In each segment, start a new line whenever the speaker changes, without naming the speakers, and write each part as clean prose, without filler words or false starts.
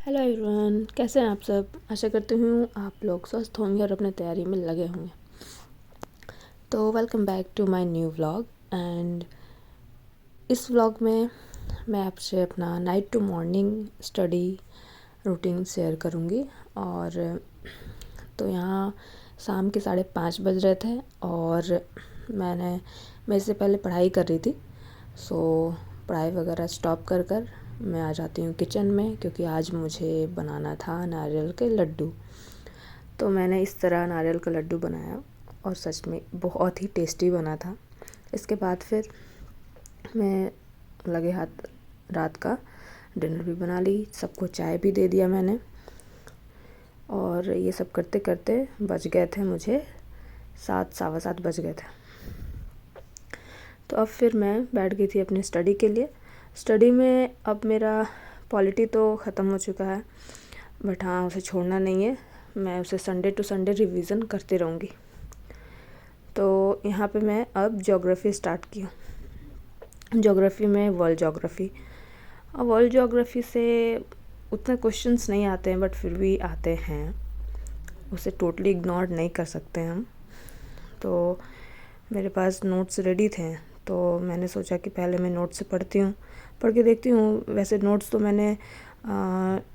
Hello everyone, कैसे हैं आप सब। आशा करती हूँ आप लोग स्वस्थ होंगे और अपने तैयारी में लगे होंगे। तो welcome back to my new vlog. And इस व्लॉग में मैं आपसे अपना night to morning study routine share करूँगी। और तो यहाँ शाम के 5:30 बज रहे थे और मैं इससे पहले पढ़ाई कर रही थी। सो पढ़ाई वगैरह स्टॉप कर मैं आ जाती हूँ किचन में, क्योंकि आज मुझे बनाना था नारियल के लड्डू। तो मैंने इस तरह नारियल का लड्डू बनाया और सच में बहुत ही टेस्टी बना था। इसके बाद फिर मैं लगे हाथ रात का डिनर भी बना ली, सबको चाय भी दे दिया मैंने। और ये सब करते करते बज गए थे मुझे 7, 7:15 बज गए थे। तो अब फिर मैं बैठ गई थी अपनी स्टडी के लिए। स्टडी में अब मेरा पॉलिटी तो ख़त्म हो चुका है, बट हाँ, उसे छोड़ना नहीं है। मैं उसे संडे टू संडे रिवीज़न करती रहूँगी। तो यहाँ पे मैं अब ज्योग्राफी स्टार्ट की हूँ। ज्योग्राफी में वर्ल्ड ज्योग्राफी। अब वर्ल्ड ज्योग्राफी से उतने क्वेश्चंस नहीं आते हैं, बट फिर भी आते हैं। उसे टोटली इग्नोर नहीं कर सकते हम। तो मेरे पास नोट्स रेडी थे, तो मैंने सोचा कि पहले मैं नोट्स से पढ़ के देखती हूँ। वैसे नोट्स तो मैंने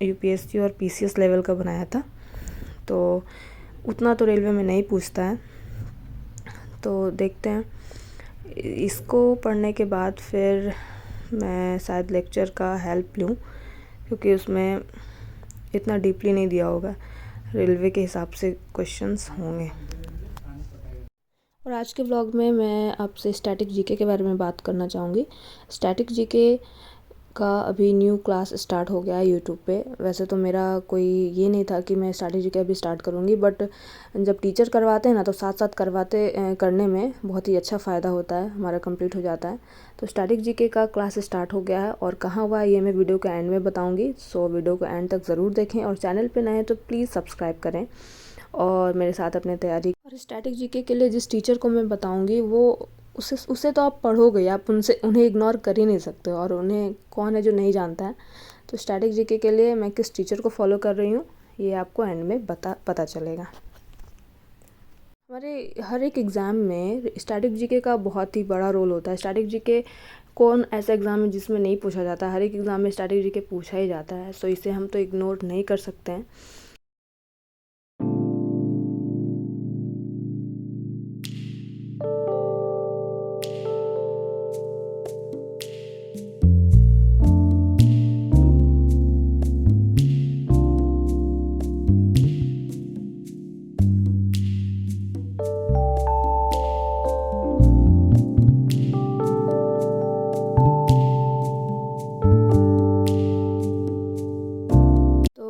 यूपीएससी और पीसीएस लेवल का बनाया था, तो उतना तो रेलवे में नहीं पूछता है। तो देखते हैं। इसको पढ़ने के बाद फिर मैं शायद लेक्चर का हेल्प लूँ, क्योंकि उसमें इतना डीपली नहीं दिया होगा। रेलवे के हिसाब से क्वेश्चंस होंगे। और आज के ब्लॉग में मैं आपसे स्टैटिक जीके के बारे में बात करना चाहूँगी। स्टैटिक जीके का अभी न्यू क्लास स्टार्ट हो गया है यूट्यूब पे। वैसे तो मेरा कोई ये नहीं था कि मैं स्टैटिक जीके अभी स्टार्ट करूँगी, बट जब टीचर करवाते हैं ना, तो साथ साथ करने में बहुत ही अच्छा फ़ायदा होता है, हमारा कंप्लीट हो जाता है। तो स्टैटिक जीके का क्लास स्टार्ट हो गया है, और कहाँ हुआ ये मैं वीडियो के एंड में बताऊँगी। सो वीडियो को एंड तक ज़रूर देखें, और चैनल पर नए हैं तो प्लीज़ सब्सक्राइब करें और मेरे साथ अपने तैयारी। और स्टैटिक जीके के लिए जिस टीचर को मैं बताऊंगी, वो उसे तो आप पढ़ोगे, आप उन्हें इग्नोर कर ही नहीं सकते। और उन्हें कौन है जो नहीं जानता है। तो स्टैटिक जीके के लिए मैं किस टीचर को फॉलो कर रही हूँ, ये आपको एंड में पता चलेगा। हमारे हर एक एग्ज़ाम में स्टैटिक जीके का बहुत ही बड़ा रोल होता है। स्टैटिक जीके कौन ऐसा एग्ज़ाम है जिसमें नहीं पूछा जाता। हर एक एग्ज़ाम में स्टैटिक जीके पूछा ही जाता है। सो इसे हम तो इग्नोर नहीं कर सकते हैं।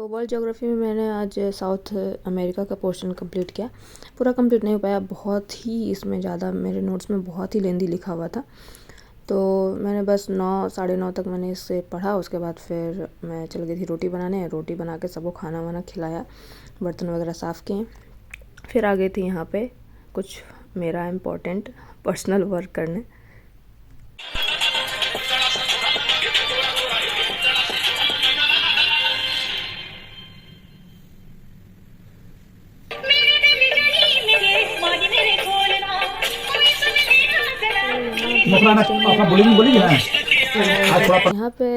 वर्ल्ड ज्योग्राफी में मैंने आज साउथ अमेरिका का पोर्शन कंप्लीट किया। पूरा कंप्लीट नहीं हो पाया, बहुत ही इसमें ज़्यादा मेरे नोट्स में बहुत ही लेंदी लिखा हुआ था। तो मैंने बस 9, 9:30 तक मैंने इससे पढ़ा। उसके बाद फिर मैं चल गई थी रोटी बनाने। रोटी बना के सबको खाना वाना खिलाया, बर्तन वगैरह साफ़ किए। फिर आ गई थी यहाँ पे कुछ मेरा इम्पोर्टेंट पर्सनल वर्क करने। यहाँ पे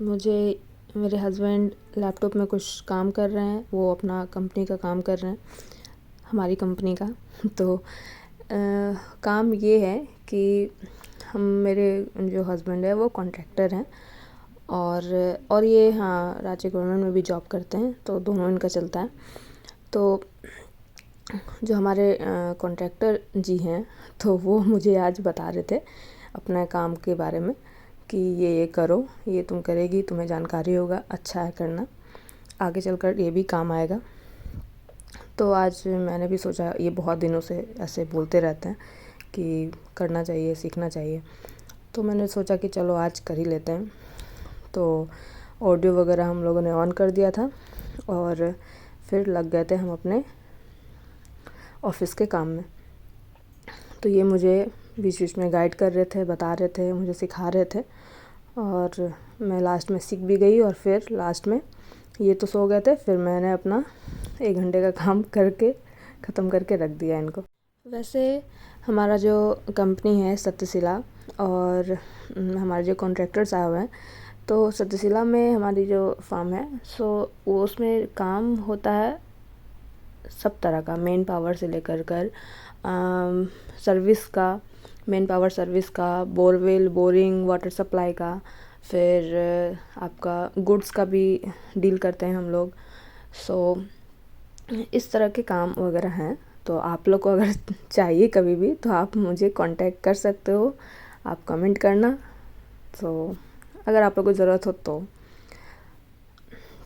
मुझे मेरे हस्बैंड लैपटॉप में कुछ काम कर रहे हैं। वो अपना कंपनी का काम कर रहे हैं, हमारी कंपनी का। तो काम ये है कि मेरे जो हस्बैंड है वो कॉन्ट्रैक्टर हैं, और ये हाँ राज्य गवर्नमेंट में भी जॉब करते हैं। तो दोनों इनका चलता है। तो जो हमारे कॉन्ट्रैक्टर जी हैं, तो वो मुझे आज बता रहे थे अपना काम के बारे में कि ये करो, ये तुम करेगी, तुम्हें जानकारी होगा, अच्छा है करना, आगे चलकर ये भी काम आएगा। तो आज मैंने भी सोचा, ये बहुत दिनों से ऐसे बोलते रहते हैं कि करना चाहिए, सीखना चाहिए। तो मैंने सोचा कि चलो आज कर ही लेते हैं। तो ऑडियो वगैरह हम लोगों ने ऑन कर दिया था, और फिर लग गए थे हम अपने ऑफिस के काम में। तो ये मुझे बीच बीच में गाइड कर रहे थे, बता रहे थे, मुझे सिखा रहे थे, और मैं लास्ट में सीख भी गई। और फिर लास्ट में ये तो सो गए थे, फिर मैंने अपना 1 घंटे का काम करके ख़त्म करके रख दिया इनको। वैसे हमारा जो कंपनी है सत्यशिला, और हमारे जो कॉन्ट्रैक्टर्स आए हुए हैं, तो सत्यशिला में हमारी जो फार्म है वो उसमें काम होता है सब तरह का, मेन पावर से लेकर कर सर्विस का, मेन पावर सर्विस का, बोरवेल, बोरिंग, वाटर सप्लाई का, फिर आपका गुड्स का भी डील करते हैं हम लोग। इस तरह के काम वगैरह हैं। तो आप लोग को अगर चाहिए कभी भी तो आप मुझे कांटेक्ट कर सकते हो, आप कमेंट करना। तो अगर आप लोग को ज़रूरत हो तो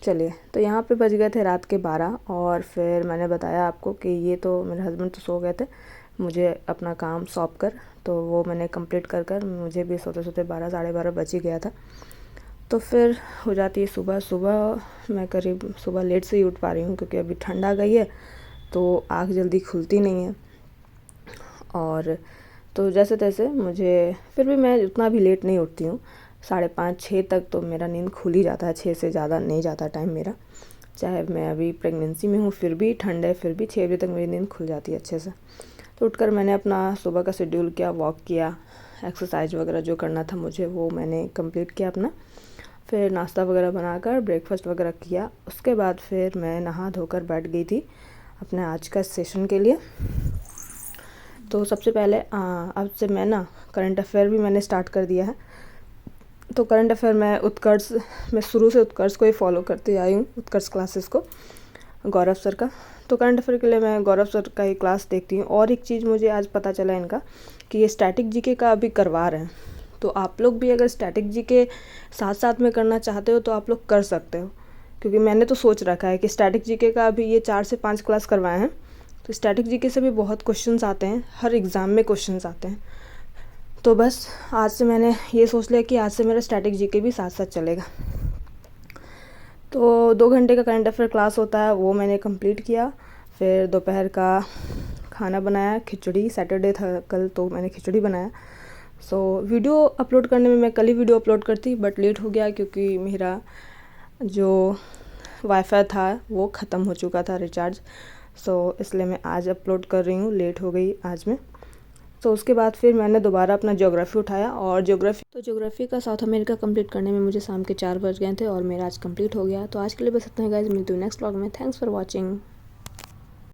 चलिए। तो यहाँ पे बज गए थे रात के 12, और फिर मैंने बताया आपको कि ये तो मेरे हस्बैंड तो सो गए थे, मुझे अपना काम सौंप कर, तो वो मैंने कंप्लीट कर मुझे भी सोते सोते 12 साढ़े 12 बज ही गया था। तो फिर हो जाती है सुबह मैं करीब सुबह लेट से ही उठ पा रही हूँ, क्योंकि अभी ठंड आ गई है तो आँख जल्दी खुलती नहीं है। और तो जैसे तैसे मुझे, फिर भी मैं उतना भी लेट नहीं उठती हूँ, 5:30 6 तक तो मेरा नींद खुल ही जाता है, 6 से ज़्यादा नहीं जाता टाइम मेरा। चाहे मैं अभी प्रेगनेंसी में हूँ, फिर भी ठंड है, फिर भी 6 बजे तक मेरी नींद खुल जाती है अच्छे से। तो उठकर मैंने अपना सुबह का शेड्यूल किया, वॉक किया, एक्सरसाइज वगैरह जो करना था मुझे वो मैंने कंप्लीट किया अपना। फिर नाश्ता वगैरह बनाकर ब्रेकफास्ट वगैरह किया। उसके बाद फिर मैं नहा धोकर बैठ गई थी अपने आज का सेशन के लिए। तो सबसे पहले अब से मैं करंट अफेयर भी मैंने स्टार्ट कर दिया है। तो करंट अफेयर मैं शुरू से उत्कर्ष को ही फॉलो करती आई हूँ, उत्कर्ष क्लासेस को, गौरव सर का। तो करंट अफेयर के लिए मैं गौरव सर का ही क्लास देखती हूँ। और एक चीज़ मुझे आज पता चला इनका कि ये स्टैटिक जीके का अभी करवा रहे हैं। तो आप लोग भी अगर स्टैटिक जीके साथ साथ में करना चाहते हो तो आप लोग कर सकते हो, क्योंकि मैंने तो सोच रखा है कि स्टैटिक जीके का अभी ये 4 से 5 क्लास करवाए हैं। तो स्टैटिक जीके से भी बहुत क्वेश्चंस आते हैं, हर एग्ज़ाम में क्वेश्चंस आते हैं। तो बस आज से मैंने ये सोच लिया कि आज से मेरा स्टैटिक जीके भी साथ साथ चलेगा। तो 2 घंटे का करंट अफेयर क्लास होता है, वो मैंने कंप्लीट किया। फिर दोपहर का खाना बनाया, खिचड़ी, सैटरडे था कल तो मैंने खिचड़ी बनाया। वीडियो अपलोड करने में मैं कल ही वीडियो अपलोड करती, बट लेट हो गया क्योंकि मेरा जो वाईफाई था वो ख़त्म हो चुका था रिचार्ज। इसलिए मैं आज अपलोड कर रही हूँ, लेट हो गई आज में। तो उसके बाद फिर मैंने दोबारा अपना ज्योग्राफी उठाया, और ज्योग्राफी का साउथ अमेरिका कंप्लीट करने में मुझे शाम के 4 बज गए थे और मेरा आज कंप्लीट हो गया। तो आज के लिए बस इतना ही गाइस, मिलती हूँ नेक्स्ट व्लॉग में। Thanks for watching.